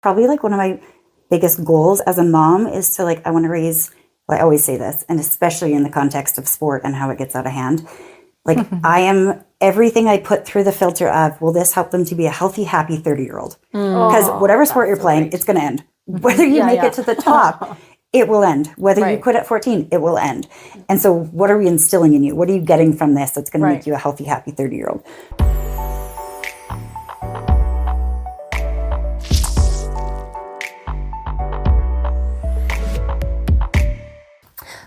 probably like one of my biggest goals as a mom is to like, I want to raise, well, I always say this, and especially in the context of sport and how it gets out of hand. Like I am everything I put through the filter of, will this help them to be a healthy, happy 30-year-old? Because whatever sport you're playing, it's going to end. Whether you make it to the top, it will end. Whether you quit at 14, it will end. And so what are we instilling in you? What are you getting from this that's going to make you a healthy, happy 30-year-old?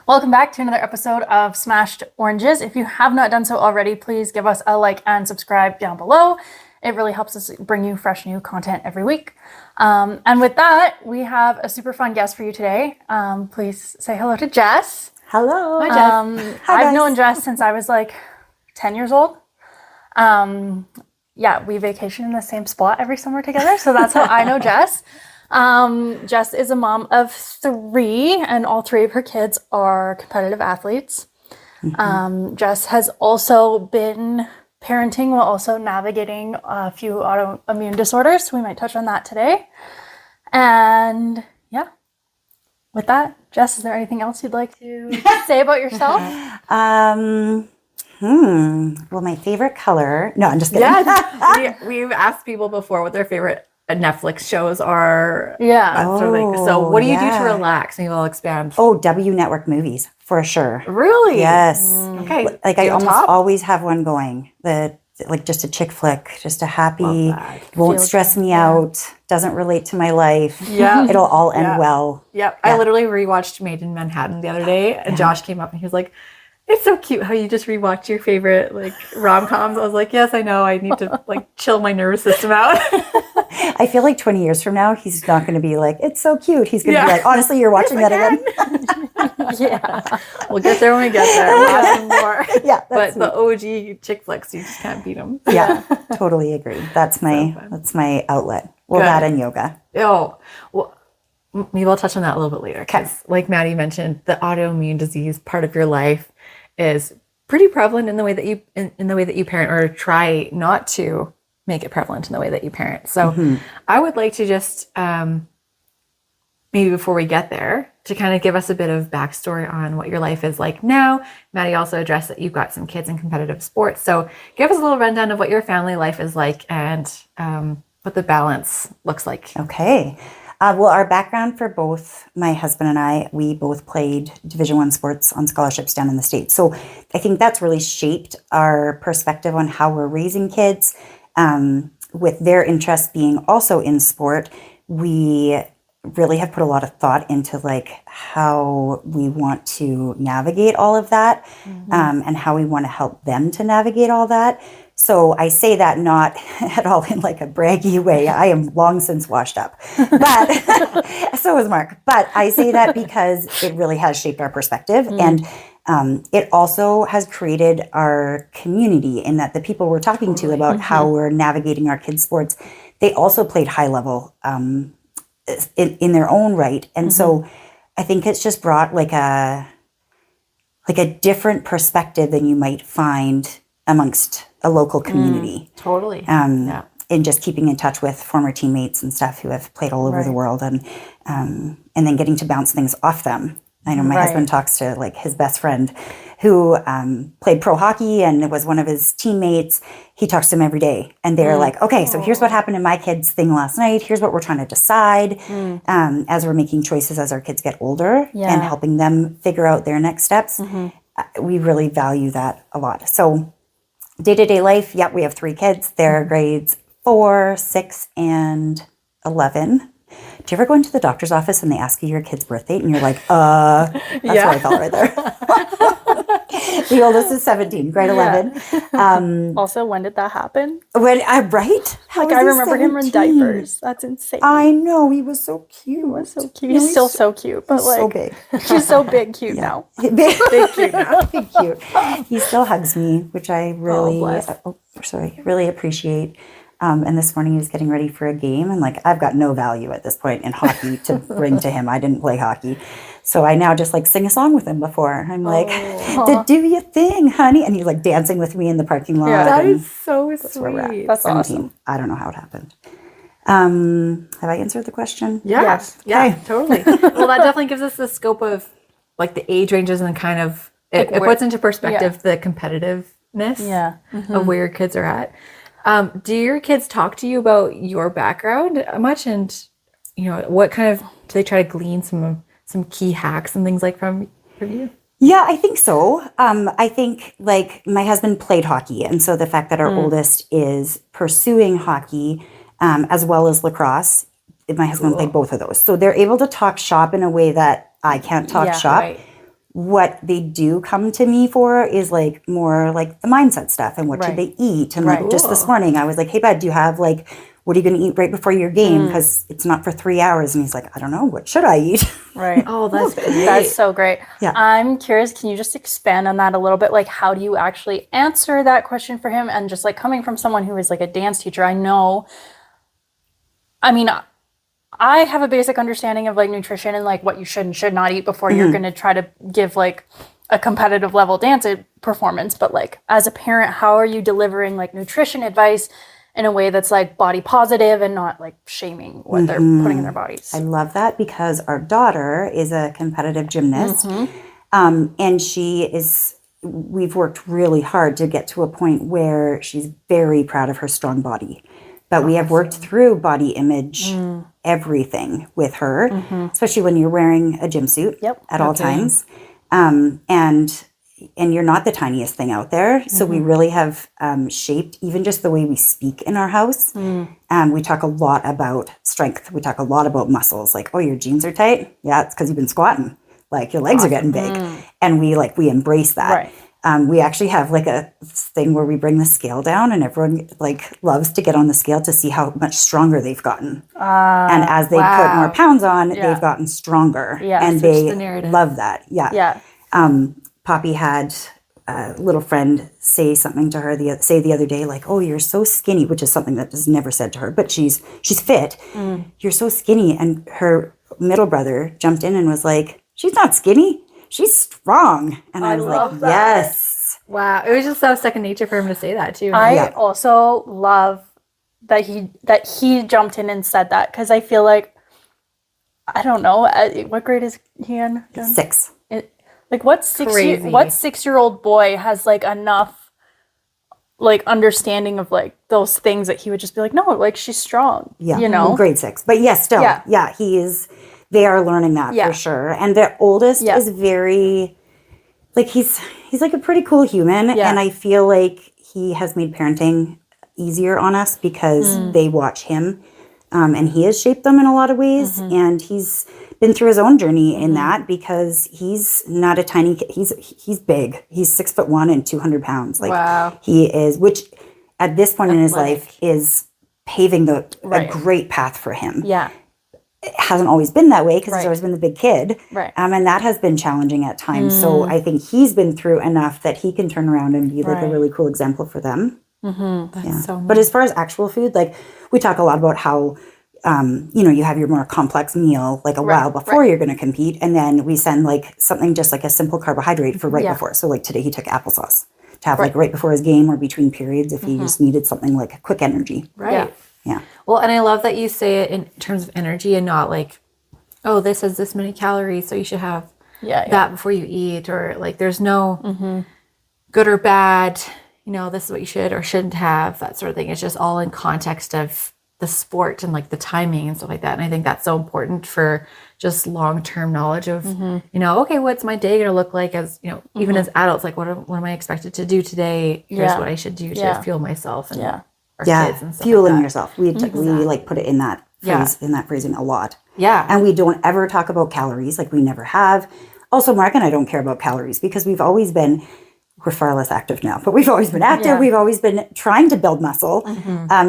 Welcome back to another episode of Smashed Oranges. If you have not done so already, please give us a like and subscribe down below. It really helps us bring you fresh new content every week. And with that, we have a super fun guest for you today. Please say hello to Jess. Hello. Hi, Jess. I've known Jess since I was like 10 years old. Yeah, we vacation in the same spot every summer together. So that's how I know Jess. Jess is a mom of 3, and all 3 of her kids are competitive athletes. Jess has also been parenting while also navigating a few autoimmune disorders. So we might touch on that today. And yeah, with that, Jess, is there anything else you'd like to say about yourself? Well, my favorite color. No, I'm just kidding. Yeah, we've asked people before what their favorite Netflix shows are. Yeah. So what do you do to relax? Maybe I'll expand. Oh, W Network movies for sure. Really? Yes. Okay. Like I almost always have one going. Like just a chick flick, just a happy, won't stress me out, doesn't relate to my life. Yeah. It'll all end well. Yep. I literally rewatched Made in Manhattan the other day, and Josh came up and he was like, "It's so cute how you just rewatch your favorite like rom-coms." I was like, "Yes, I know. I need to like chill my nervous system out." I feel like 20 years from now, he's not going to be like, "It's so cute." He's going to be like, "Honestly, you're watching that again." Yeah. We'll get there when we get there. We'll have some more. Yeah. But the OG chick flicks, you just can't beat them. Yeah, totally agree. That's my outlet. Well, that and yoga. Oh, well, maybe I'll touch on that a little bit later. Because like Maddie mentioned, the autoimmune disease part of your life is pretty prevalent in the way that you in the way that you parent, or try not to make it prevalent in the way that you parent. So I would like to just maybe before we get there, to kind of give us a bit of backstory on what your life is like now. Maddie also addressed that you've got some kids in competitive sports. So give us a little rundown of what your family life is like and what the balance looks like. Okay. Well, our background for both my husband and I, we both played Division I sports on scholarships down in the States. So I think that's really shaped our perspective on how we're raising kids. With their interest being also in sport, we really have put a lot of thought into like how we want to navigate all of that, and how we want to help them to navigate all that. So I say that not at all in like a braggy way. I am long since washed up, but so is Mark. But I say that because it really has shaped our perspective, and it also has created our community in that the people we're talking to about how we're navigating our kids' sports, they also played high level in their own right. And so I think it's just brought like a different perspective than you might find amongst a local community. Totally. In just keeping in touch with former teammates and stuff who have played all over the world, and then getting to bounce things off them. I know my husband talks to like his best friend who played pro hockey and was one of his teammates. He talks to him every day, and they're like, "Okay, so here's what happened in my kid's thing last night. Here's what we're trying to decide as we're making choices as our kids get older and helping them figure out their next steps." We really value that a lot. So day-to-day life, we have 3 kids. They're grades 4, 6, and 11. Do you ever go into the doctor's office and they ask you your kid's birth date and you're like, that's what I felt right there. The oldest is 17, grade 11. Also, when did that happen? When right? Like I remember 17? Him in diapers. That's insane. I know, he was so cute. He was so cute. He's still so cute, but like so big. He's so big, cute now. Big cute now. Big cute. He still hugs me, which I really, really appreciate. And this morning he was getting ready for a game, and like I've got no value at this point in hockey to bring to him. I didn't play hockey. So I now just like sing a song with him before. I'm like, do your thing, honey. And he's like dancing with me in the parking lot. Yeah, that is so sweet. That's 17. Awesome. I don't know how it happened. Have I answered the question? Yeah. Yes. Yeah, Okay. totally. Well, that definitely gives us the scope of like the age ranges and kind of it puts into perspective the competitiveness Yeah. of where your kids are at. Do your kids talk to you about your background much, and what kind of do they try to glean some key hacks and things like from you? Yeah, I think so. I think like my husband played hockey. And so the fact that our oldest is pursuing hockey as well as lacrosse, my husband played both of those. So they're able to talk shop in a way that I can't talk shop. Right. What they do come to me for is like more like the mindset stuff and what should they eat. And like just this morning, I was like, hey, bud, do you have like, what are you going to eat right before your game? Because it's not for 3 hours. And he's like, I don't know. What should I eat? Right. Oh, that's great. That's so great. Yeah. I'm curious, can you just expand on that a little bit? Like, how do you actually answer that question for him? And just like coming from someone who is like a dance teacher, I mean, I have a basic understanding of like nutrition and like what you should and should not eat before you're going to try to give like a competitive level dance performance. But like as a parent, how are you delivering like nutrition advice in a way that's like body positive and not like shaming what they're putting in their bodies? I love that because our daughter is a competitive gymnast. And we've worked really hard to get to a point where she's very proud of her strong body. But we have worked through body image, everything with her, especially when you're wearing a gym suit at all times. And you're not the tiniest thing out there. So we really have shaped even just the way we speak in our house. We talk a lot about strength. We talk a lot about muscles. Like, oh, your jeans are tight? Yeah, it's because you've been squatting. Like your legs are getting big. And we embrace that. Right. We actually have like a thing where we bring the scale down and everyone like loves to get on the scale to see how much stronger they've gotten. And as they put more pounds on, they've gotten stronger. And they love that. Yeah. Poppy had a little friend say something to her the other day, like, oh, you're so skinny, which is something that is never said to her, but she's fit. You're so skinny. And her middle brother jumped in and was like, she's not skinny. She's strong. And I was like, that. yes. Wow. It was just so second nature for him to say that too. I also love that he jumped in and said that, because I feel like, I don't know, what grade is he in? 6. Like what 6-year-old boy has like enough like understanding of like those things that he would just be like, no, like she's strong. Yeah. You know? Well, grade 6. But yes, still. Yeah. They are learning that for sure. And their oldest is very, like he's like a pretty cool human. And I feel like he has made parenting easier on us because they watch him. And he has shaped them in a lot of ways. And he's been through his own journey in that, because he's not a tiny kid. He's big. He's 6'1" and 200 pounds. Like he is, which at this point in his life is paving a great path for him. Yeah. It hasn't always been that way because he's always been the big kid. Right. And that has been challenging at times. So I think he's been through enough that he can turn around and be like a really cool example for them. That's so nice. But as far as actual food, like we talk a lot about how, you have your more complex meal like a while before you're going to compete. And then we send like something just like a simple carbohydrate for before. So like today he took applesauce to have like right before his game or between periods if he just needed something like quick energy. Right. Yeah. Well, and I love that you say it in terms of energy and not like, oh, this has this many calories, so you should have that before you eat, or like there's no good or bad, this is what you should or shouldn't have, that sort of thing. It's just all in context of the sport and like the timing and stuff like that. And I think that's so important for just long-term knowledge of, okay, what's my day going to look like as, even as adults, like what am I expected to do today? Here's what I should do to fuel myself and our kids and stuff fueling like that. yourself. We like put it in that phrase, in that phrasing a lot. Yeah. And we don't ever talk about calories, like we never have. Also, Mark and I don't care about calories because we've always been, we're far less active now, but we've always been active. Yeah. We've always been trying to build muscle.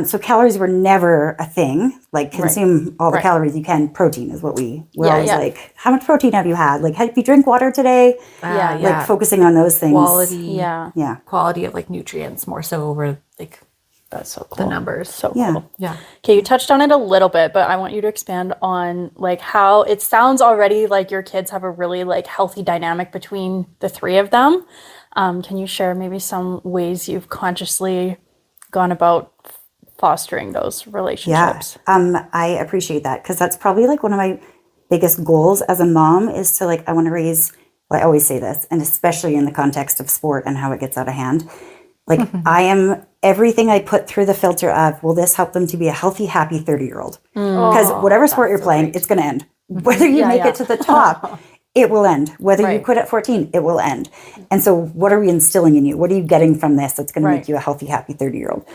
So calories were never a thing. Like consume all the calories you can. Protein is what we're always like, how much protein have you had? Like, have you drink water today? Like focusing on those things. Quality of like nutrients more so over like, that's so cool. The numbers. So cool. Yeah. Okay, you touched on it a little bit, but I want you to expand on like how it sounds already like your kids have a really like healthy dynamic between the three of them. Can you share maybe some ways you've consciously gone about fostering those relationships. I appreciate that because that's probably like one of my biggest goals as a mom is to like, I want to raise, well, I always say this, and especially in the context of sport and how it gets out of hand. Like I am everything I put through the filter of, will this help them to be a healthy, happy 30-year-old? Because whatever sport you're playing, it's going to end. Whether you make it to the top, it will end. Whether you quit at 14, it will end. And so what are we instilling in you? What are you getting from this that's going to make you a healthy, happy 30-year-old?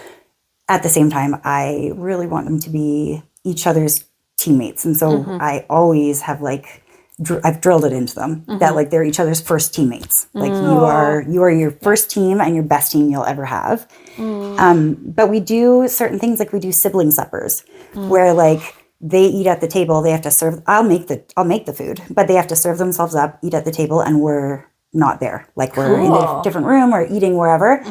At the same time, I really want them to be each other's teammates. And so I always have like, I've drilled it into them that like they're each other's first teammates. Like you are your first team and your best team you'll ever have. But we do certain things like we do sibling suppers where like they eat at the table. They have to serve. I'll make the food, but they have to serve themselves up, eat at the table, and we're not there. Like we're in a different room or eating wherever.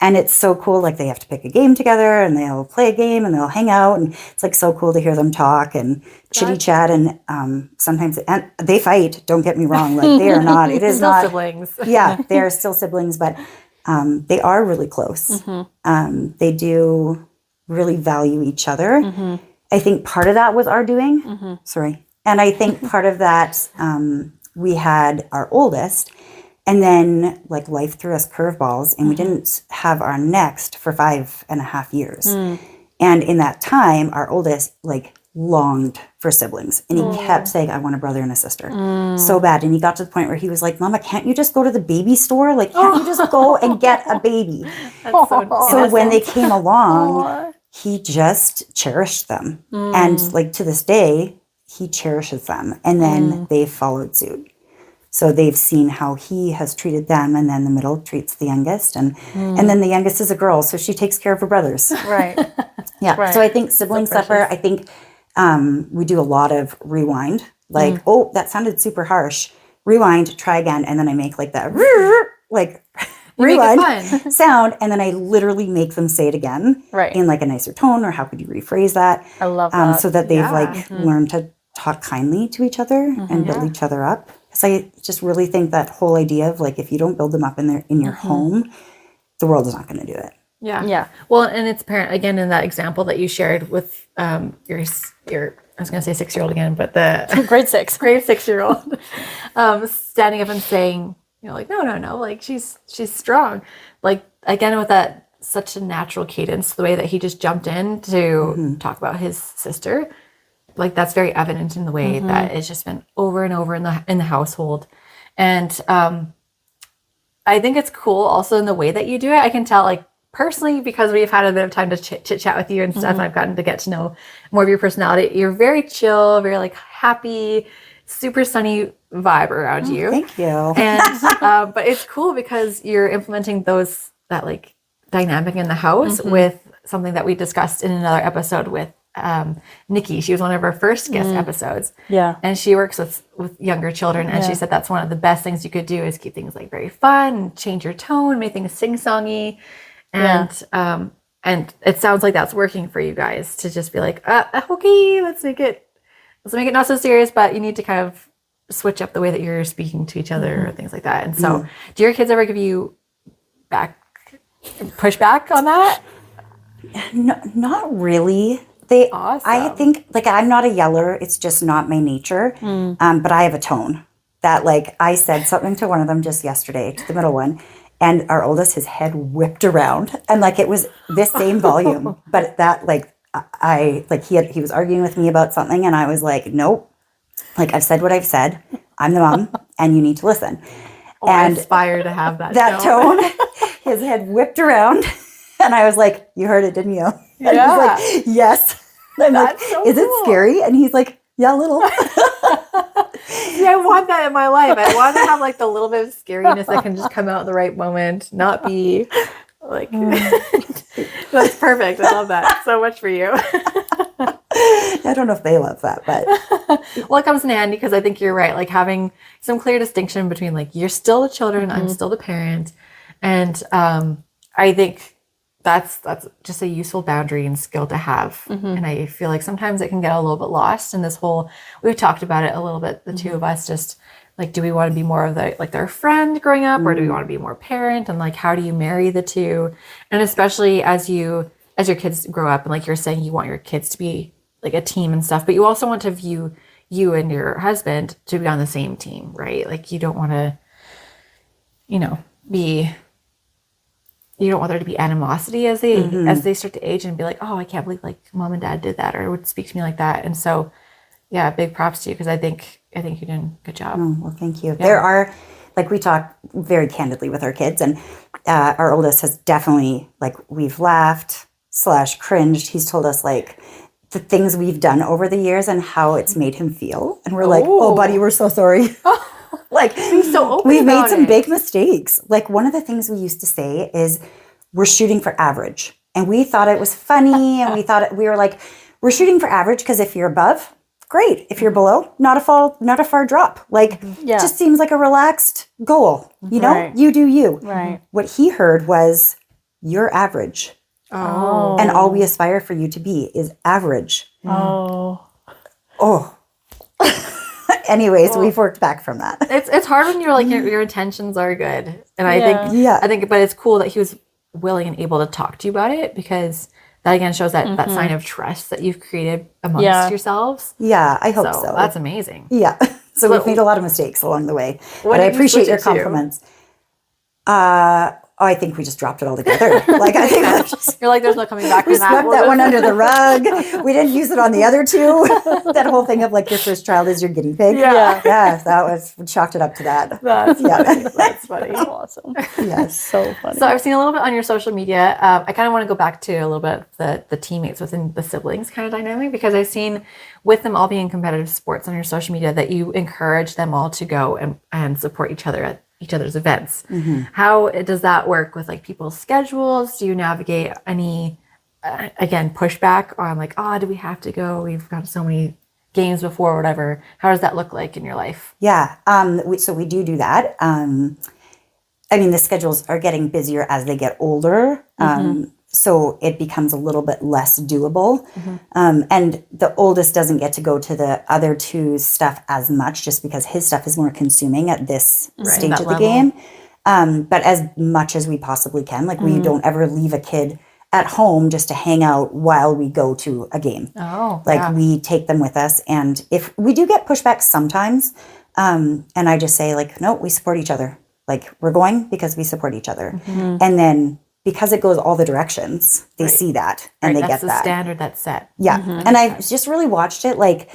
And it's so cool. Like they have to pick a game together and they'll play a game and they'll hang out. And it's like so cool to hear them talk and chitty chat. And sometimes and they fight. Don't get me wrong. Like they are not, it is still not siblings. Yeah, they are still siblings, but they are really close. They do really value each other. I think part of that was our doing. Sorry. And I think part of that, we had our oldest. And then like life threw us curveballs and we didn't have our next for 5.5 years. And in that time, our oldest like longed for siblings. And he kept saying, I want a brother and a sister so bad. And he got to the point where he was like, Mama, can't you just go to the baby store? Like, can't you just go and get a baby? So when they came along, he just cherished them. And like to this day, he cherishes them. And then they followed suit. So they've seen how he has treated them, and then the middle treats the youngest, and then the youngest is a girl, so she takes care of her brothers. Right. So I think sibling supper. I think we do a lot of rewind. Like, oh, that sounded super harsh. Rewind, try again, and then I make like that like rewind sound, and then I literally make them say it again in like a nicer tone, or how could you rephrase that? I love that. So that they've like learned to talk kindly to each other and build each other up. Because I just really think that whole idea of like, if you don't build them up in your home, the world is not going to do it. Yeah. Well, and it's apparent again in that example that you shared with your I was going to say 6-year-old again, but the grade 6-year-old standing up and saying, you know, like, no, like she's strong. Like again, with that such a natural cadence, the way that he just jumped in to talk about his sister. Like that's very evident in the way that it's just been over and over in the household. And I think it's cool also in the way that you do it. I can tell like personally, because we've had a bit of time to chit chat with you and stuff, I've gotten to get to know more of your personality. You're very chill, very like happy, super sunny vibe around you. Thank you. And but it's cool because you're implementing that like dynamic in the house with something that we discussed in another episode with Nikki. She was one of our first guest episodes. Yeah. And she works with younger children. And she said that's one of the best things you could do is keep things like very fun, change your tone, make things sing-songy. And it sounds like that's working for you guys to just be like, okay, let's make it not so serious, but you need to kind of switch up the way that you're speaking to each other or things like that. And so do your kids ever give you pushback on that? No, not really. Awesome. I think like I'm not a yeller. It's just not my nature. But I have a tone that like I said something to one of them just yesterday, to the middle one, and our oldest, his head whipped around and like it was this same volume, but that like he was arguing with me about something and I was like, nope, like I've said what I've said. I'm the mom and you need to listen. And I aspire to have that tone. His head whipped around and I was like, you heard it, didn't you? And he's like, yes. I'm like, so is it cool. scary? And he's like, yeah, a little. See, I want that in my life. I want to have like the little bit of scariness that can just come out at the right moment, not be like, that's perfect. I love that so much for you. I don't know if they love that, but. Well, it comes in handy because I think you're right. Like having some clear distinction between like, you're still the children, I'm still the parent. And I think that's just a useful boundary and skill to have. And I feel like sometimes it can get a little bit lost in this whole, we've talked about it a little bit, the two of us, just like, do we want to be more of their friend growing up or do we want to be more parent? And like, how do you marry the two? And especially as you as your kids grow up, and like you're saying, you want your kids to be like a team and stuff, but you also want to view you and your husband to be on the same team, right? Like you don't want to, you don't want there to be animosity as they start to age and be like, oh, I can't believe like mom and dad did that or would speak to me like that. And so, yeah, big props to you because I think you're doing a good job. Oh, well, thank you. Yeah. There are, like, we talk very candidly with our kids, and our oldest has definitely, like, we've laughed / cringed. He's told us like the things we've done over the years and how it's made him feel, and we're like, oh, buddy, we're so sorry. Like, he's so open we've made about some it. big mistakes. Like, one of the things we used to say is we're shooting for average, and we thought it was funny, and we were like, we're shooting for average because if you're above, great. If you're below, not a far drop. Like, just seems like a relaxed goal. You know, you do you. Right. What he heard was, you're average. Oh. And all we aspire for you to be is average. Oh. Oh. Anyways, we've worked back from that. It's hard when you're like your intentions are good, and I think, but it's cool that he was willing and able to talk to you about it because that again shows that sign of trust that you've created amongst yourselves. Yeah, I hope so. That's amazing. Yeah. So we've made a lot of mistakes along the way. What But I did you appreciate switch your it to? compliments. I think we just dropped it all together. Like, I think You're like, there's no coming back we from that. swept that one under the rug. We didn't use it on the other two. That whole thing of like your first child is your guinea pig. Yeah. We chalked it up to that. That's funny. That's funny. That's Awesome. Yes. So funny. So I've seen a little bit on your social media. I kind of want to go back to a little bit of the teammates within the siblings kind of dynamic because I've seen with them all being competitive sports on your social media that you encourage them all to go and support each other at each other's events. How does that work with like people's schedules? Do you navigate any, again, pushback on like, do we have to go? We've got so many games before, whatever. How does that look like in your life? Yeah. So we do that. I mean, the schedules are getting busier as they get older. So it becomes a little bit less doable. And the oldest doesn't get to go to the other two's stuff as much just because his stuff is more consuming at this stage of the game. But as much as we possibly can, like we don't ever leave a kid at home just to hang out while we go to a game. We take them with us. And if we do get pushback sometimes, and I just say like, no, we support each other. Like we're going because we support each other. And then because it goes all the directions, they see that and they get that. That's the standard that's set. Yeah. And I've just really watched it like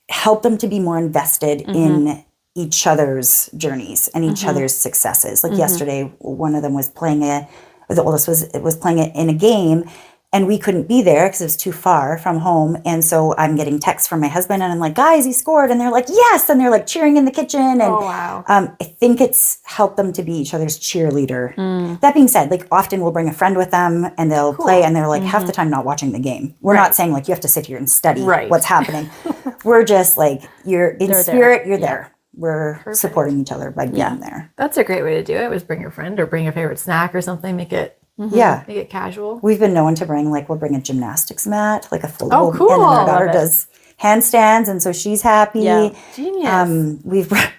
help them to be more invested in each other's journeys and each other's successes. Like yesterday, one of them was playing the oldest was playing it in a game and we couldn't be there because it was too far from home. And so I'm getting texts from my husband and I'm like, guys, he scored. And they're like, yes. And they're like cheering in the kitchen. And I think it's helped them to be each other's cheerleader. That being said, like often we'll bring a friend with them and they'll play and they're like half the time not watching the game. We're not saying like you have to sit here and study what's happening. We're just like, you're in spirit, you're there. We're supporting each other by being there. That's a great way to do it, was bring your friend or bring a favorite snack or something, make it make it casual. We've been known to we'll bring a gymnastics mat, like a foldable. Cool. And then our daughter does handstands, and so she's happy. Yeah. Genius.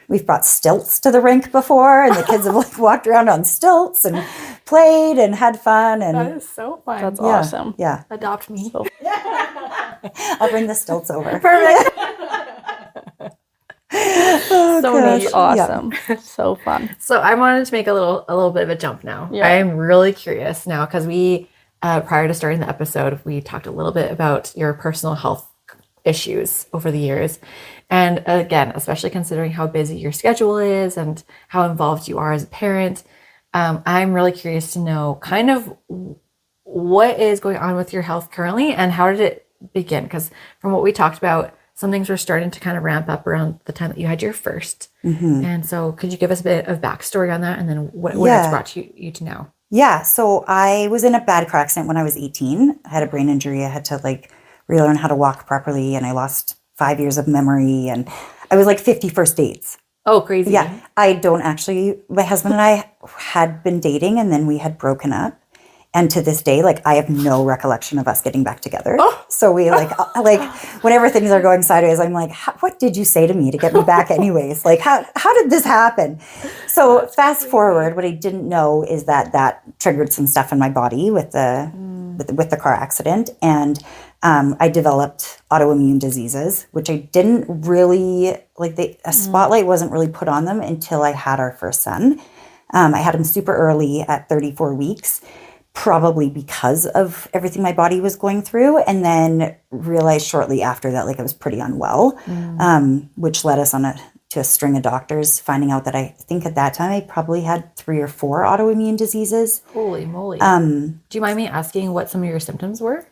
We've brought stilts to the rink before, and the kids have like walked around on stilts and played and had fun. And That is so fun. That's awesome. Yeah. Adopt me. I'll bring the stilts over. Perfect. So neat. Awesome. So fun. So I wanted to make a little bit of a jump now. Yeah. I am really curious now because we, prior to starting the episode, we talked a little bit about your personal health issues over the years. And again, especially considering how busy your schedule is and how involved you are as a parent, I'm really curious to know kind of what is going on with your health currently and how did it begin? Because from what we talked about, some things were starting to kind of ramp up around the time that you had your first. And so could you give us a bit of backstory on that and then what it's brought you to now? Yeah. So I was in a bad car accident when I was 18. I had a brain injury. I had to like relearn how to walk properly and I lost 5 years of memory and I was like 50 first dates. Oh, crazy. Yeah. My husband and I had been dating and then we had broken up. And to this day, like I have no recollection of us getting back together. Oh. So we like whenever things are going sideways, I'm like, what did you say to me to get me back anyways? Like how did this happen? So fast forward, what I didn't know is that triggered some stuff in my body with the car accident. And I developed autoimmune diseases, which I didn't really, a spotlight wasn't really put on them until I had our first son. I had him super early at 34 weeks. Probably because of everything my body was going through, and then realized shortly after that, like I was pretty unwell, which led us to a string of doctors, finding out that I think at that time I probably had 3 or 4 autoimmune diseases. Holy moly. Do you mind me asking what some of your symptoms were?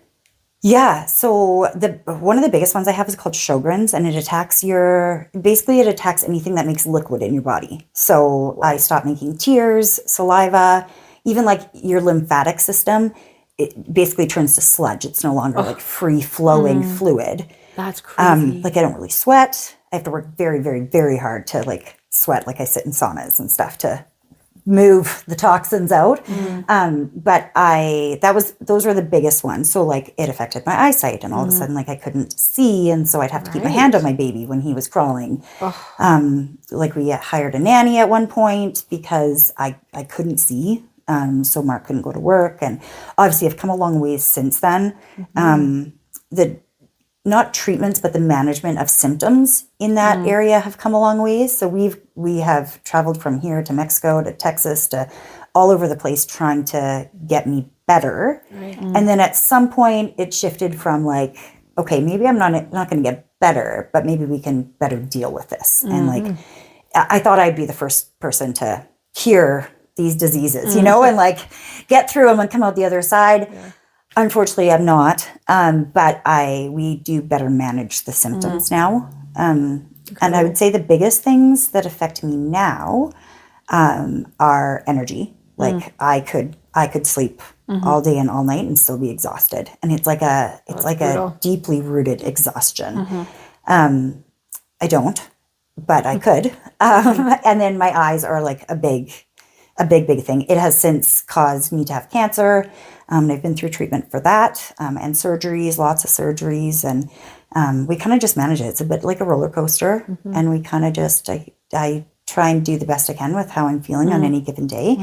Yeah, so one of the biggest ones I have is called Sjogren's, and it attacks anything that makes liquid in your body. So I stopped making tears, saliva. Even like your lymphatic system, it basically turns to sludge. It's no longer like free flowing fluid. That's crazy. Like I don't really sweat. I have to work very, very, very hard to like sweat. Like I sit in saunas and stuff to move the toxins out. But those were the biggest ones. So like it affected my eyesight, and all of a sudden like I couldn't see, and so I'd have to keep my hand on my baby when he was crawling. Like we hired a nanny at one point because I couldn't see. So Mark couldn't go to work, and obviously I've come a long ways since then. The not treatments, but the management of symptoms in that area have come a long ways. So we have traveled from here to Mexico to Texas to all over the place trying to get me better. Right. And then at some point it shifted from like, okay, maybe I'm not going to get better, but maybe we can better deal with this. And like, I thought I'd be the first person to cure these diseases, and like get through them and come out the other side. Yeah. Unfortunately, I'm not. But we do better manage the symptoms now. And I would say the biggest things that affect me now are energy. Like I could sleep all day and all night and still be exhausted. And it's like a deeply rooted exhaustion. I don't, but I could. And then my eyes are like a big thing. It has since caused me to have cancer. I've been through treatment for that and surgeries, lots of surgeries. And we kind of just manage it. It's a bit like a roller coaster. And we kind of just, I try and do the best I can with how I'm feeling on any given day.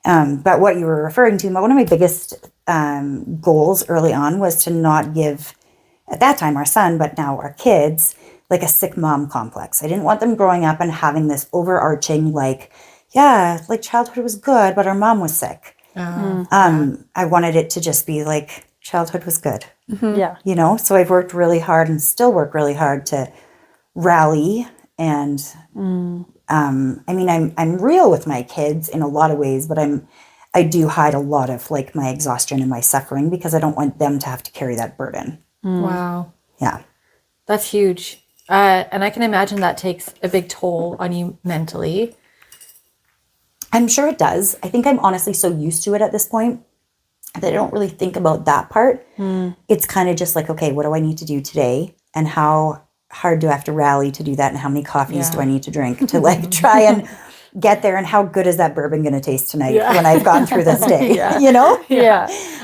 But what you were referring to, one of my biggest goals early on was to not give, at that time, our son, but now our kids, like a sick mom complex. I didn't want them growing up and having this overarching, like, yeah, like childhood was good, but our mom was sick. I wanted it to just be like childhood was good. Yeah. So I've worked really hard and still work really hard to rally. And I mean, I'm real with my kids in a lot of ways, but I do hide a lot of like my exhaustion and my suffering because I don't want them to have to carry that burden. Wow. Yeah. That's huge. And I can imagine that takes a big toll on you mentally. I'm sure it does. I think I'm honestly so used to it at this point that I don't really think about that part. It's kind of just like, okay, what do I need to do today? And how hard do I have to rally to do that? And how many coffees do I need to drink to like try and get there? And how good is that bourbon going to taste tonight when I've gone through this day? Yeah.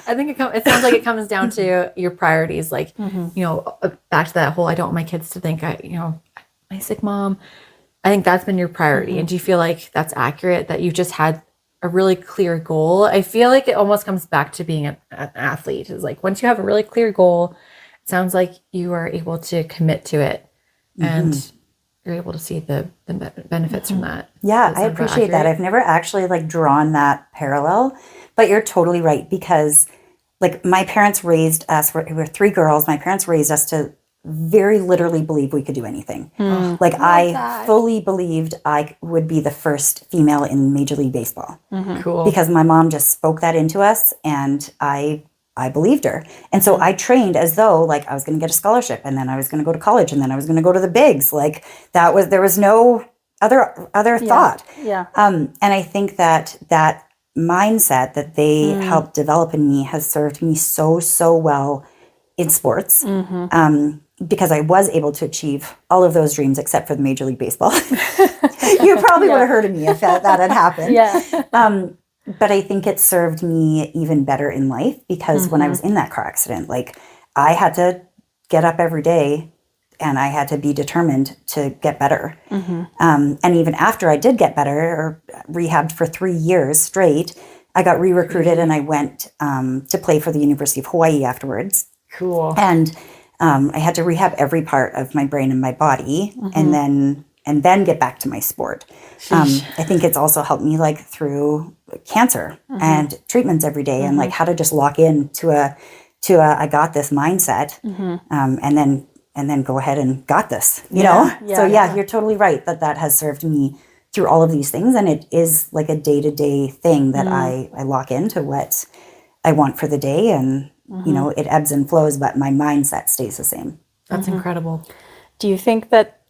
I think it sounds like it comes down to your priorities. Like, back to that whole, I don't want my kids to think my sick mom. I think that's been your priority. And do you feel like that's accurate, that you've just had a really clear goal? I feel like it almost comes back to being an athlete. Is like, once you have a really clear goal, it sounds like you are able to commit to it and you're able to see the benefits from that. Yeah, I appreciate that. I've never actually like drawn that parallel, but you're totally right, because like my parents raised us, we're 3 girls. My parents raised us to very literally believe we could do anything. Like I fully believed I would be the first female in Major League Baseball. Cool. Because my mom just spoke that into us, and I believed her. And so I trained as though like I was going to get a scholarship, and then I was going to go to college, and then I was going to go to the bigs. Like there was no other thought. Yeah. And I think that mindset that they helped develop in me has served me so well in sports. Because I was able to achieve all of those dreams except for the Major League Baseball. You probably would have heard of me if that had happened. But I think it served me even better in life because when I was in that car accident, like I had to get up every day and I had to be determined to get better. And even after I did get better or rehabbed for 3 years straight, I got re-recruited and I went to play for the University of Hawaii afterwards. Cool. And I had to rehab every part of my brain and my body and then get back to my sport. I think it's also helped me like through cancer and treatments every day and like how to just lock in to a I got this mindset and then go ahead and got this, you know? So you're totally right that has served me through all of these things. And it is like a day-to-day thing that I lock into what I want for the day. And, you know, it ebbs and flows, but my mindset stays the same. That's incredible. Do you think that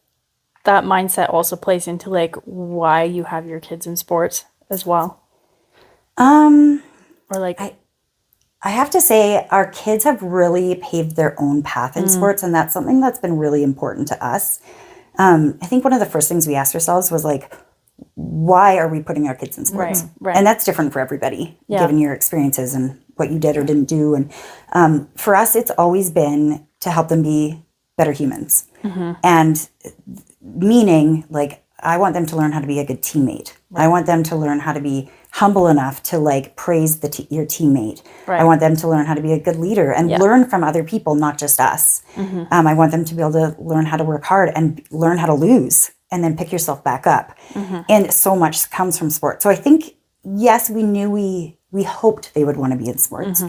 mindset also plays into like why you have your kids in sports as well? Or like I have to say our kids have really paved their own path in sports, and that's something that's been really important to us. I think one of the first things we asked ourselves was like, why are we putting our kids in sports? Right. And that's different for everybody, given your experiences and what you did or didn't do. And for us, it's always been to help them be better humans. And meaning, like, I want them to learn how to be a good teammate. I want them to learn how to be humble enough to like praise your teammate. I want them to learn how to be a good leader and learn from other people, not just us. I want them to be able to learn how to work hard and learn how to lose and then pick yourself back up. And so much comes from sport. So I think, yes, we knew we hoped they would want to be in sports,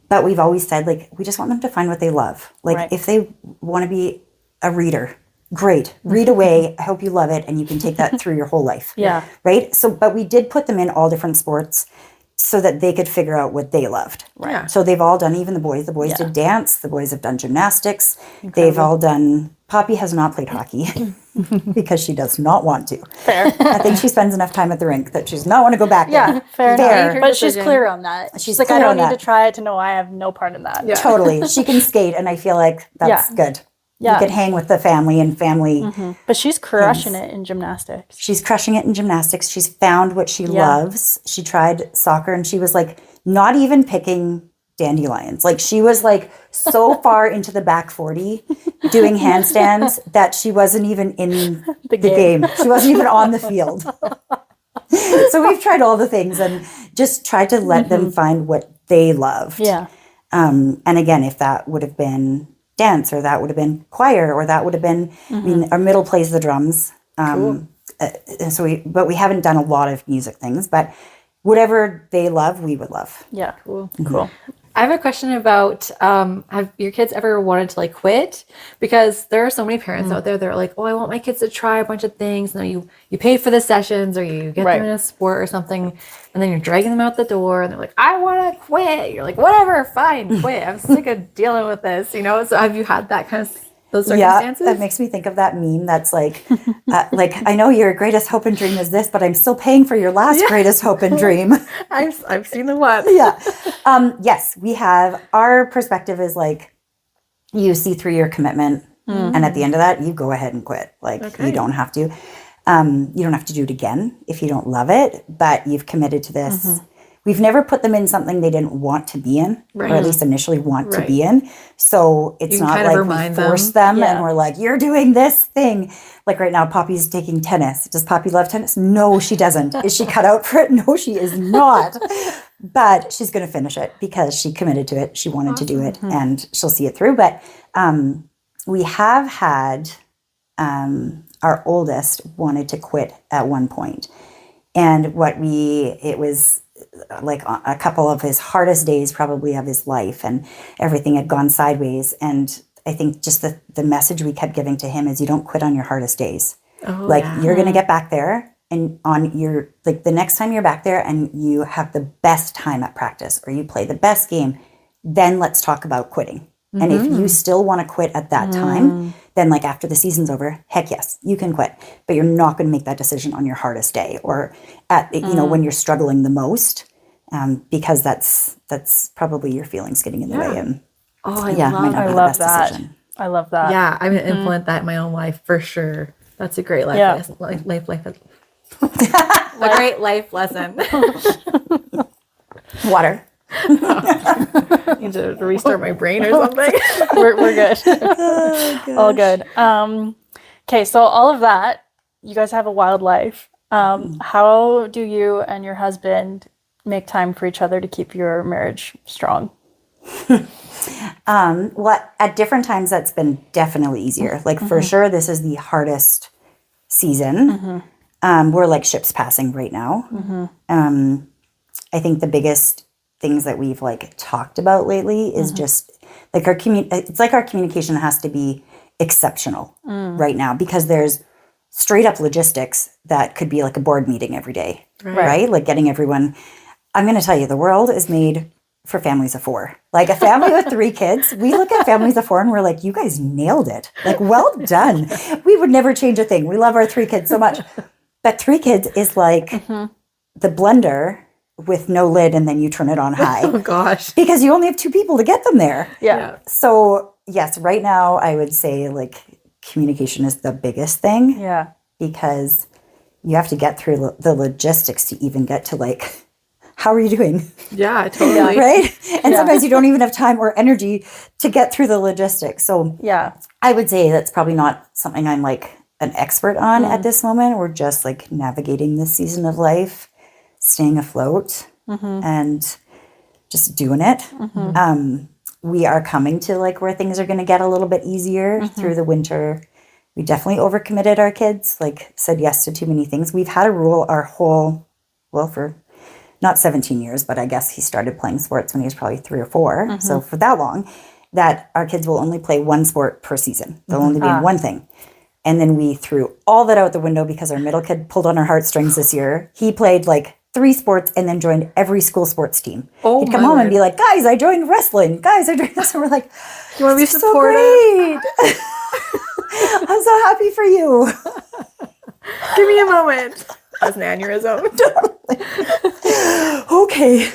but we've always said like, we just want them to find what they love. Like if they want to be a reader, great. Read away. I hope you love it. And you can take that through your whole life. Right. So, but we did put them in all different sports so that they could figure out what they loved. So they've all done, even the boys did dance. The boys have done gymnastics. They've all done, Poppy has not played hockey because she does not want to. Fair. I think she spends enough time at the rink that she does not want to go back there. Fair. Fair. But she's clear on that. She's like, I don't need to try it to know I have no part in that. Totally. She can skate and I feel like that's good. You could hang with the family and family. But she's crushing it in gymnastics. She's crushing it in gymnastics. She's found what she loves. She tried soccer and she was like not even picking dandelions. Like she was like so far into the back 40 doing handstands that she wasn't even in the game. She wasn't even on the field. So we've tried all the things and just tried to let them find what they loved. And again, if that would have been dance or that would have been choir or that would have been, I mean, our middle plays the drums. So we haven't done a lot of music things, but whatever they love, we would love. Cool. I have a question about, have your kids ever wanted to like quit? Because there are so many parents out there that are like, oh, I want my kids to try a bunch of things. And then you pay for the sessions or you get them in a sport or something. And then you're dragging them out the door and they're like, I want to quit. You're like, whatever, fine, quit. I'm sick of dealing with this, you know? So have you had that kind of, those circumstances? Yeah, that makes me think of that meme that's like, I know your greatest hope and dream is this, but I'm still paying for your last greatest hope and dream. I've seen the one. Yes, we have. Our perspective is like, you see through your commitment, and at the end of that, you go ahead and quit. Like you don't have to. You don't have to do it again if you don't love it, but you've committed to this. We've never put them in something they didn't want to be in, or at least initially want to be in. So it's not like we force them and we're like, you're doing this thing. Like right now, Poppy's taking tennis. Does Poppy love tennis? No, she doesn't. Is she cut out for it? No, she is not. But she's going to finish it because she committed to it. She wanted to do it and she'll see it through. But we have had our oldest wanted to quit at one point. And it was like a couple of his hardest days probably of his life and everything had gone sideways. And I think just the message we kept giving to him is you don't quit on your hardest days. You're going to get back there and on your, like the next time you're back there and you have the best time at practice or you play the best game, then let's talk about quitting. And if you still want to quit at that time, then like after the season's over, heck yes, you can quit. But you're not going to make that decision on your hardest day or at when you're struggling the most, because that's probably your feelings getting in the way. And I love that. Decision. I love that. Yeah, I'm going to implement that in my own life for sure. That's a great life A great life lesson. Water. Need to restart my brain or something. We're good. All good. Okay, so all of that, you guys have a wild life. How do you and your husband make time for each other to keep your marriage strong? Well, at different times, that's been definitely easier. Like for sure, this is the hardest season. We're like ships passing right now. I think the biggest things that we've like talked about lately is just like it's like our communication has to be exceptional right now, because there's straight up logistics that could be like a board meeting every day, right? Like getting everyone. I'm going to tell you, the world is made for families of 4. Like a family with 3 kids, we look at families of 4 and we're like, you guys nailed it. Like, well done. We would never change a thing. We love our 3 kids so much. But 3 kids is like the blender with no lid, and then you turn it on high. Oh gosh. Because you only have 2 people to get them there. Yeah. So yes, right now I would say like communication is the biggest thing. Yeah. Because you have to get through the logistics to even get to like, how are you doing? Yeah, totally. Right? And sometimes you don't even have time or energy to get through the logistics. So Yeah. I would say that's probably not something I'm like an expert on at this moment. We're just like navigating this season of life, staying afloat and just doing it. We are coming to like where things are going to get a little bit easier through the winter. We definitely overcommitted our kids, like said yes to too many things. We've had a rule our whole, well, for not 17 years, but I guess he started playing sports when he was probably 3 or 4. So for that long, that our kids will only play 1 sport per season. They'll only be in one thing. And then we threw all that out the window because our middle kid pulled on our heartstrings this year. He played like 3 sports and then joined every school sports team. Oh, He'd come home and be like, guys, I joined wrestling. Guys, I joined this. And we're like, You want to be so supportive? great. I'm so happy for you. Give me a moment. Has an aneurysm. Okay.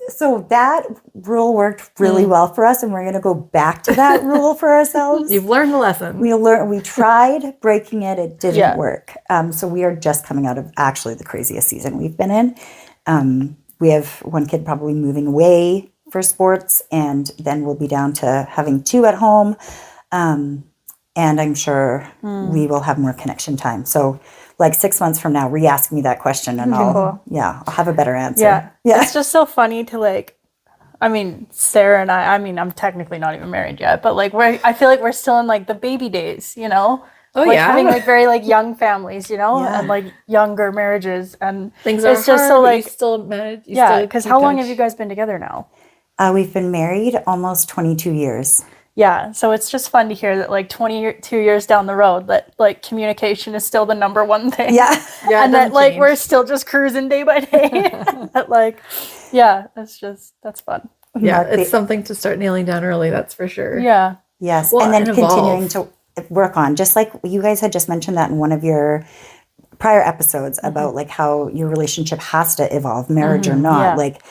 So that rule worked really well for us, and we're going to go back to that rule for ourselves. You've learned the lesson. We tried breaking it. It didn't work. So we are just coming out of actually the craziest season we've been in. We have 1 kid probably moving away for sports, and then we'll be down to having 2 at home. And I'm sure we will have more connection time. So like 6 months from now, re-ask me that question and I'll have a better answer. Yeah. It's just so funny to like, I mean, Sarah and I'm technically not even married yet, but like I feel like we're still in like the baby days, you know? Oh, like yeah. having like very like young families, you know, Yeah. and like younger marriages, and Things are it's just hard, so but like you still manage. because how long have you guys been together now? We've been married almost 22 years. Yeah, so it's just fun to hear that like 22 years down the road that like communication is still the number one thing. Yeah. Yeah, and that like we're still just cruising day by day. That like, yeah, that's fun. Yeah, it's something to start nailing down early. That's for sure. Yeah. Yes. Well, and then and continuing evolve. to work on, just like you guys had just mentioned that in one of your prior episodes about like how your relationship has to evolve, marriage or not. Yeah. Like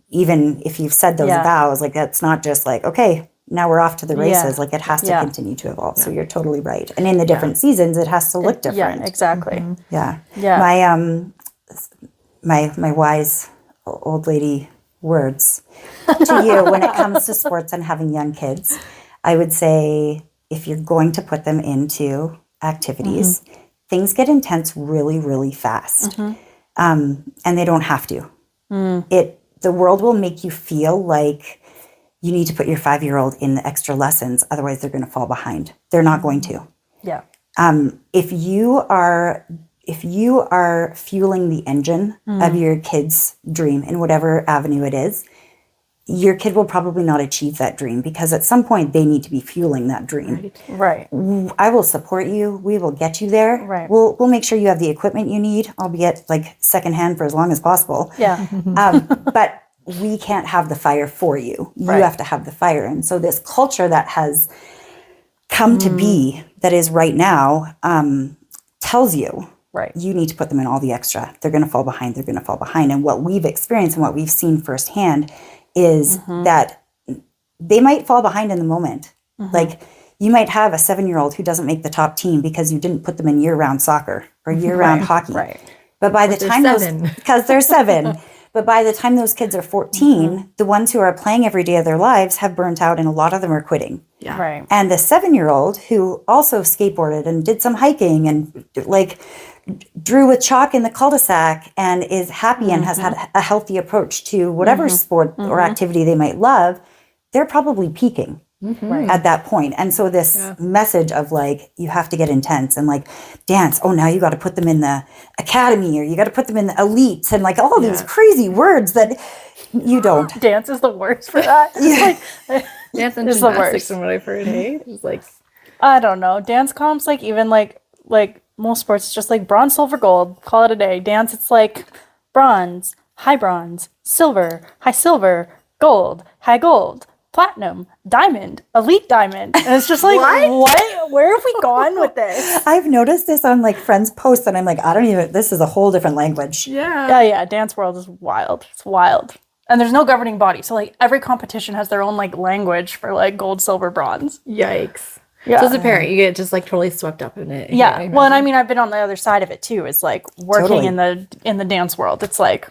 even if you've said those vows, like that's not just like, okay, now we're off to the races. Like it has to continue to evolve. So you're totally right. And in the different seasons, it has to look different. Yeah, exactly. Yeah. Yeah. My wise old lady words to you when it comes to sports and having young kids, I would say if you're going to put them into activities, things get intense really, really fast. And they don't have to. The world will make you feel like you need to put your 5-year-old in the extra lessons. Otherwise, they're going to fall behind. They're not going to. Yeah. If you are fueling the engine of your kid's dream in whatever avenue it is, your kid will probably not achieve that dream because at some point they need to be fueling that dream. Right. I will support you. We will get you there. Right. We'll make sure you have the equipment you need, albeit like secondhand for as long as possible. Yeah. But we can't have the fire for you. You have to have the fire. And so this culture that has come to be, that is right now, tells you, you need to put them in all the extra. They're going to fall behind. They're going to fall behind. And what we've experienced and what we've seen firsthand is that they might fall behind in the moment. Like you might have a 7-year-old who doesn't make the top team because you didn't put them in year-round soccer or year-round hockey. Right. But by the time because they're 7, but by the time those kids are 14, the ones who are playing every day of their lives have burnt out, and a lot of them are quitting. Yeah. Right. And the 7-year-old who also skateboarded and did some hiking and like drew with chalk in the cul-de-sac and is happy and has had a healthy approach to whatever sport or activity they might love, they're probably peaking at that point. And so this message of like, you have to get intense and like dance. Oh, now you got to put them in the academy, or you got to put them in the elites, and like all these crazy words that you don't. Dance is the worst for that. Dance and It's the gymnastics worst. from what I've heard. Hey, it's like I don't know. Dance comps, like even like most sports, it's just like bronze, silver, gold. Call it a day. Dance, it's like bronze, high bronze, silver, high silver, gold, high gold, platinum, diamond, elite diamond. And it's just like, what? Where have we gone with this? I've noticed this on like friends' posts, and I'm like, I don't even, this is a whole different language. Yeah, dance world is wild. It's wild. And there's no governing body. So like every competition has their own like language for like gold, silver, bronze. yikes. Yeah. So as a parent, you get just like totally swept up in it. Yeah. Well, and I mean, I've been on the other side of it too. It's like working Totally. in the dance world. It's like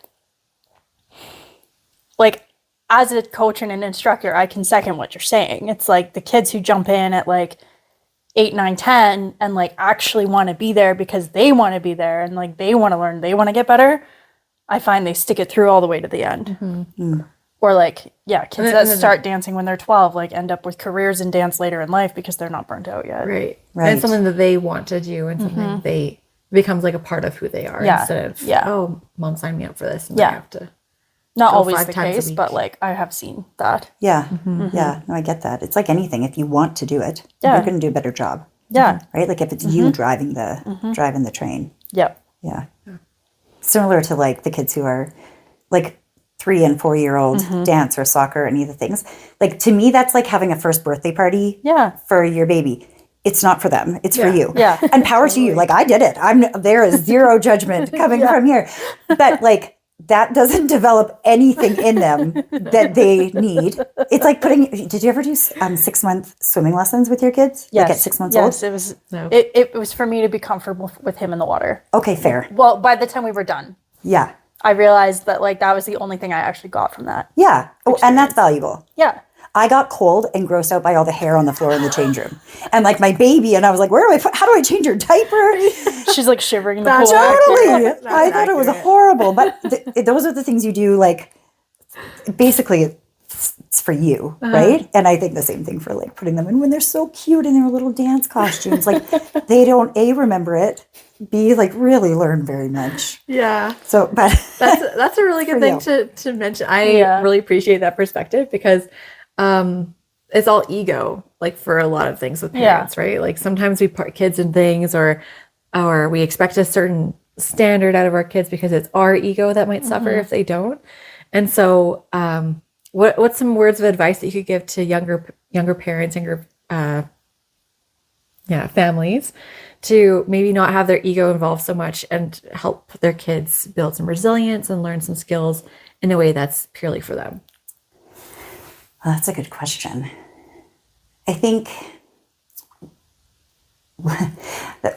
as a coach and an instructor, I can second what you're saying. It's like the kids who jump in at like 8, 9, 10 and like actually want to be there because they want to be there and like they want to learn, they want to get better. I find they stick it through all the way to the end. Or like, kids that start dancing when they're 12, like end up with careers in dance later in life because they're not burnt out yet. Right. Right. And something that they want to do, and something they becomes like a part of who they are instead of oh, mom signed me up for this and I have to Not go always 5 the times a case, week. but like I have seen that. Yeah. Yeah. No, I get that. It's like anything. If you want to do it, Yeah. you're going to do a better job. Yeah. Right? Like if it's you driving the train. Yep. Yeah. Similar to like the kids who are like 3 and 4-year-old dance or soccer, any of the things. Like to me, that's like having a first birthday party for your baby. It's not for them. It's for you. Yeah. And power to you. Like I did it. There is zero judgment coming from here. But like that doesn't develop anything in them that they need. It's like did you ever do 6-month swimming lessons with your kids? Yes. Like at 6 months old? Yes, it was. No. It was for me to be comfortable with him in the water. Okay, fair. Well, by the time we were done, Yeah. I realized that like that was the only thing I actually got from that. Yeah. Oh, and that's valuable. Yeah. I got cold and grossed out by all the hair on the floor in the change room. And like my baby, and I was like, how do I change her diaper? She's like shivering in the pool. Totally. I thought it was horrible. But those are the things you do, like, basically, it's for you, right? And I think the same thing for like putting them in when they're so cute in their little dance costumes. Like, they don't, A, remember it, B, like, really learn very much. Yeah. So, but That's a really good thing to mention. I really appreciate that perspective because it's all ego, like for a lot of things with parents, right? Like sometimes we put kids in things or we expect a certain standard out of our kids because it's our ego that might suffer if they don't. And so what's some words of advice that you could give to younger parents, younger families to maybe not have their ego involved so much and help their kids build some resilience and learn some skills in a way that's purely for them? Well, that's a good question. I think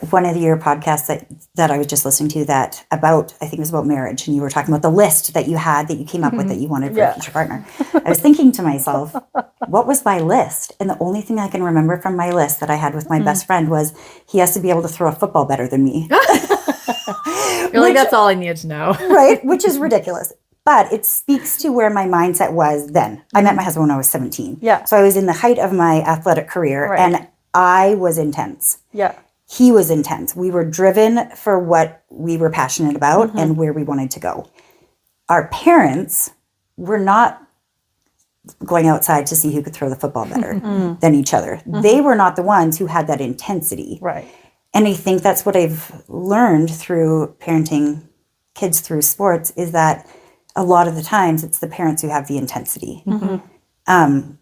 one of your podcasts that I was just listening to I think it was about marriage, and you were talking about the list that you had that you came up with that you wanted for a future partner. I was thinking to myself, what was my list? And the only thing I can remember from my list that I had with my best friend was he has to be able to throw a football better than me. You're like, that's all I need to know. Right? Which is ridiculous. But it speaks to where my mindset was then. I met my husband when I was 17. Yeah. So I was in the height of my athletic career, and I was intense. Yeah. He was intense. We were driven for what we were passionate about and where we wanted to go. Our parents were not going outside to see who could throw the football better than each other. They were not the ones who had that intensity. Right. And I think that's what I've learned through parenting kids through sports is that a lot of the times it's the parents who have the intensity. And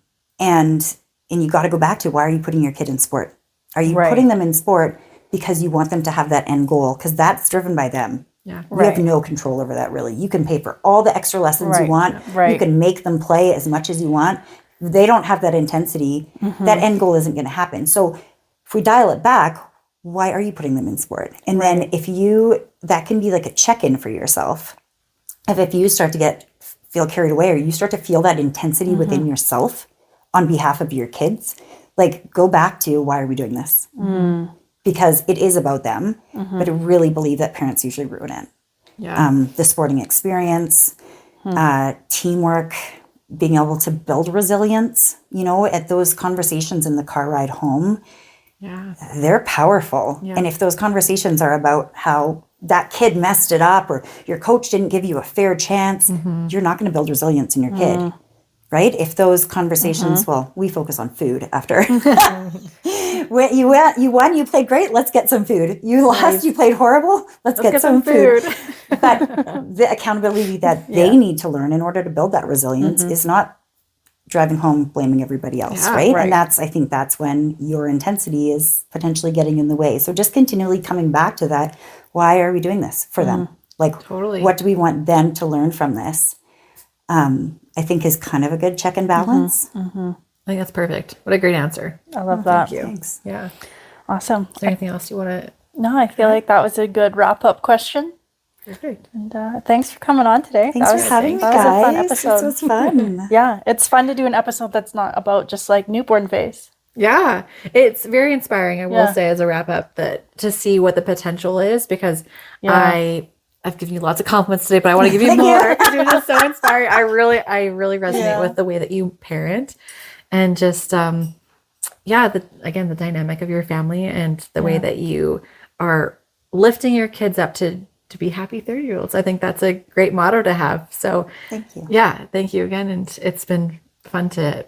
you got to go back to, why are you putting your kid in sport? Are you putting them in sport because you want them to have that end goal? Because that's driven by them. Yeah. You have no control over that, really. You can pay for all the extra lessons you want. You can make them play as much as you want. If they don't have that intensity, that end goal isn't going to happen. So if we dial it back, why are you putting them in sport? And then that can be like a check-in for yourself. If you start to feel carried away, or you start to feel that intensity within yourself on behalf of your kids, like go back to, why are we doing this? Because it is about them, but I really believe that parents usually ruin it. Yeah. The sporting experience, teamwork, being able to build resilience, at those conversations in the car ride home, they're powerful. Yeah. And if those conversations are about how that kid messed it up, or your coach didn't give you a fair chance, you're not going to build resilience in your kid. Right? If those conversations, well, we focus on food after. You won, you played great, let's get some food. You lost, you played horrible, let's get some food. But the accountability that they need to learn in order to build that resilience is not driving home blaming everybody else, right? And I think that's when your intensity is potentially getting in the way. So just continually coming back to that, why are we doing this for them? Like, what do we want them to learn from this? I think is kind of a good check and balance. I think that's perfect. What a great answer. I love that. Thank you. Thanks. Yeah. Awesome. Is there anything else you want to? No, I feel like that was a good wrap-up question. Perfect. And thanks for coming on today. Thanks for having me, guys. That was a fun episode. This was fun. Yeah, it's fun to do an episode that's not about just like newborn phase. Yeah, it's very inspiring. I will say as a wrap up that to see what the potential is, because I've given you lots of compliments today, but I want to give you more because you're just so inspiring. I really resonate with the way that you parent, and just the dynamic of your family and the way that you are lifting your kids up to be happy 30-year-olds. I think that's a great motto to have. So thank you. Yeah, thank you again, and it's been fun to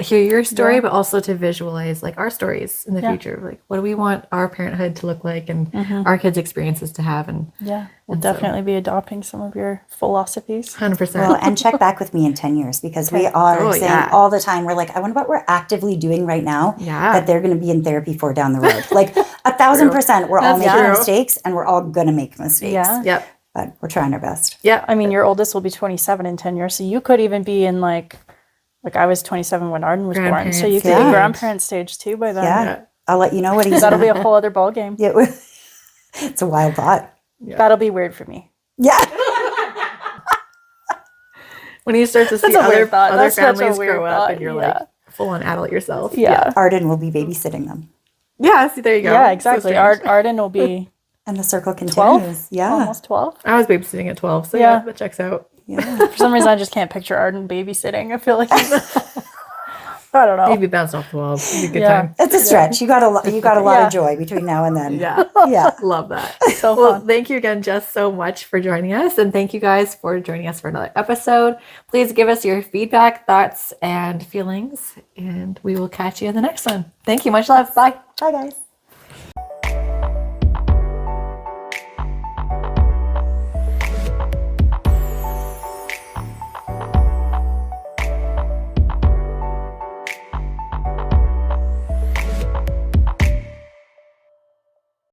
hear your story, but also to visualize like our stories in the future. Like, what do we want our parenthood to look like, and our kids' experiences to have? And we'll definitely be adopting some of your philosophies. 100%. Well, and check back with me in 10 years, because we are saying all the time, we're like, I wonder what we're actively doing right now that they're going to be in therapy for down the road. Like 1,000%, we're all making mistakes, and we're all going to make mistakes. Yeah. Yep. But we're trying our best. Yeah. I mean, your oldest will be 27 in 10 years, so you could even be in like I was 27 when Arden was born, so you could be grandparent stage too by then. Yeah. I'll let you know what he's That'll be a whole other ball game. Yeah, it's a wild thought. Yeah. That'll be weird for me. Yeah. When you start to see other families grow up and you're like full-on adult yourself. Yeah. Arden will be babysitting them. Yeah, see, there you go. Yeah, exactly. Arden will be... And the circle continues. 12? Yeah. Almost 12. I was babysitting at 12, so that checks out. Yeah. For some reason, I just can't picture Arden babysitting. I feel like he's... I don't know. Maybe bounce off the walls. It'd be a good time. It's a stretch. You got a lot of joy between now and then. Yeah. Yeah. Love that. So well, fun. thank you again, Jess, so much for joining us. And thank you guys for joining us for another episode. Please give us your feedback, thoughts, and feelings. And we will catch you in the next one. Thank you. Much love. Bye. Bye, guys.